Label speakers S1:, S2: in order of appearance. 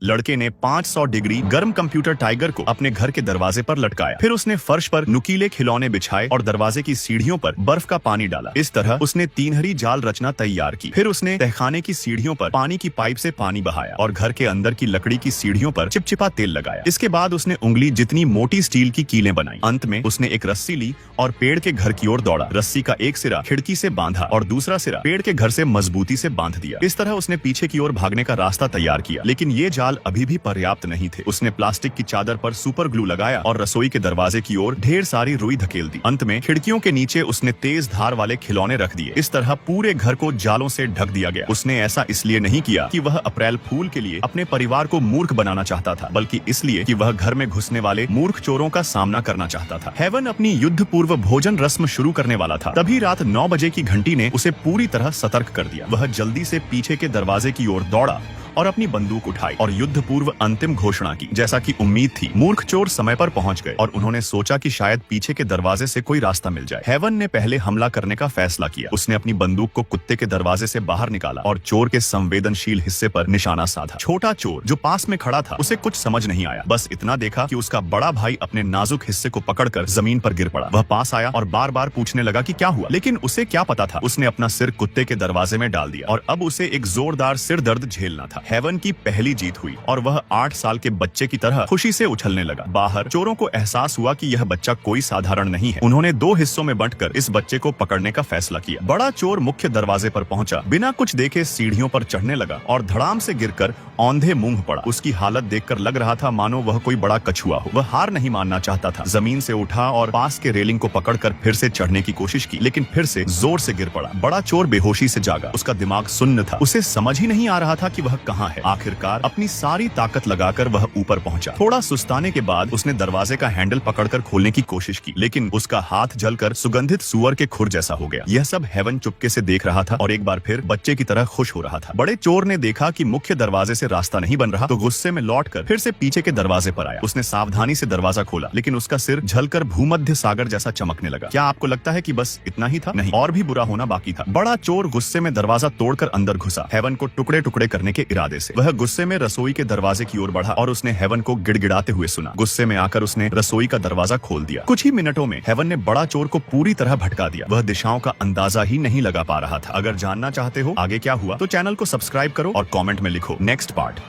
S1: लड़के ने 500 डिग्री गर्म कंप्यूटर टाइगर को अपने घर के दरवाजे पर लटकाया। फिर उसने फर्श पर नुकीले खिलौने बिछाए और दरवाजे की सीढ़ियों पर बर्फ का पानी डाला। इस तरह उसने 3 जाल रचना तैयार की। फिर उसने तहखाने की सीढ़ियों पर पानी की पाइप से पानी बहाया और घर के अंदर की लकड़ी की सीढ़ियों पर चिपचिपा तेल लगाया। इसके बाद उसने उंगली जितनी मोटी स्टील की कीलें बनाई। अंत में उसने एक रस्सी ली और पेड़ के घर की ओर दौड़ा। रस्सी का एक सिरा खिड़की से बांधा और दूसरा सिरा पेड़ के घर से मजबूती से बांध दिया। इस तरह उसने पीछे की ओर भागने का रास्ता तैयार किया। लेकिन ये जाल अभी भी पर्याप्त नहीं थे। उसने प्लास्टिक की चादर पर सुपर ग्लू लगाया और रसोई के दरवाजे की ओर ढेर सारी रुई धकेल दी। अंत में खिड़कियों के नीचे उसने तेज धार वाले खिलौने रख दिए। इस तरह पूरे घर को जालों से ढक दिया गया। उसने ऐसा इसलिए नहीं किया कि वह अप्रैल फूल के लिए अपने परिवार को मूर्ख बनाना चाहता था, बल्कि इसलिए कि वह घर में घुसने वाले मूर्ख चोरों का सामना करना चाहता था। हेवन अपनी युद्ध पूर्व भोजन रस्म शुरू करने वाला था। तभी रात 9 बजे की घंटी ने उसे पूरी तरह सतर्क कर दिया। वह जल्दी से पीछे के दरवाजे की ओर दौड़ा और अपनी बंदूक उठाई और युद्ध पूर्व अंतिम घोषणा की। जैसा कि उम्मीद थी, मूर्ख चोर समय पर पहुंच गए और उन्होंने सोचा कि शायद पीछे के दरवाजे से कोई रास्ता मिल जाए। हेवन ने पहले हमला करने का फैसला किया। उसने अपनी बंदूक को कुत्ते के दरवाजे से बाहर निकाला और चोर के संवेदनशील हिस्से पर निशाना साधा। छोटा चोर जो पास में खड़ा था, उसे कुछ समझ नहीं आया। बस इतना देखा कि उसका बड़ा भाई अपने नाजुक हिस्से को पकड़कर जमीन पर गिर पड़ा। वह पास आया और बार बार पूछने लगा कि क्या हुआ, लेकिन उसे क्या पता था। उसने अपना सिर कुत्ते के दरवाजे में डाल दिया और अब उसे एक जोरदार सिर दर्द झेलना था। हेवन की पहली जीत हुई और वह 8 साल के बच्चे की तरह खुशी से उछलने लगा। बाहर चोरों को एहसास हुआ कि यह बच्चा कोई साधारण नहीं है। उन्होंने 2 हिस्सों में बंटकर इस बच्चे को पकड़ने का फैसला किया। बड़ा चोर मुख्य दरवाजे पर पहुंचा, बिना कुछ देखे सीढ़ियों पर चढ़ने लगा और धड़ाम से गिरकर औंधे मुंह पड़ा। उसकी हालत देखकर लग रहा था मानो वह कोई बड़ा कछुआ हो। वह हार नहीं मानना चाहता था। जमीन से उठा और पास के रेलिंग को पकड़कर फिर से चढ़ने की कोशिश की, लेकिन फिर से जोर से गिर पड़ा। बड़ा चोर बेहोशी से जागा। उसका दिमाग सुन्न था। उसे समझ ही नहीं आ रहा था कि वह कहाँ है। आखिरकार अपनी सारी ताकत लगाकर वह ऊपर पहुंचा। थोड़ा सुस्ताने के बाद उसने दरवाजे का हैंडल पकड़कर खोलने की कोशिश की, लेकिन उसका हाथ जलकर सुगंधित सुअर के खुर जैसा हो गया। यह सब हेवन चुपके से देख रहा था और एक बार फिर बच्चे की तरह खुश हो रहा था। बड़े चोर ने देखा कि मुख्य दरवाजे से रास्ता नहीं बन रहा, तो गुस्से में लौटकर फिर से पीछे के दरवाजे पर आया। उसने सावधानी से दरवाजा खोला, लेकिन उसका सिर झलकर भूमध्य सागर जैसा चमकने लगा। क्या आपको लगता है कि बस इतना ही था? नहीं, और भी बुरा होना बाकी था। बड़ा चोर गुस्से में दरवाजा तोड़कर अंदर घुसा, हेवन को टुकड़े टुकड़े करने के इरादे से। वह गुस्से में रसोई के दरवाजे की ओर बढ़ा और उसने हेवन को गिड़गिड़ाते हुए सुना। गुस्से में आकर उसने रसोई का दरवाजा खोल दिया। कुछ ही मिनटों में हेवन ने बड़ा चोर को पूरी तरह भटका दिया। वह दिशाओं का अंदाजा ही नहीं लगा पा रहा था। अगर जानना चाहते हो आगे क्या हुआ, तो चैनल को सब्सक्राइब करो और कमेंट में लिखो नेक्स्ट पार्ट।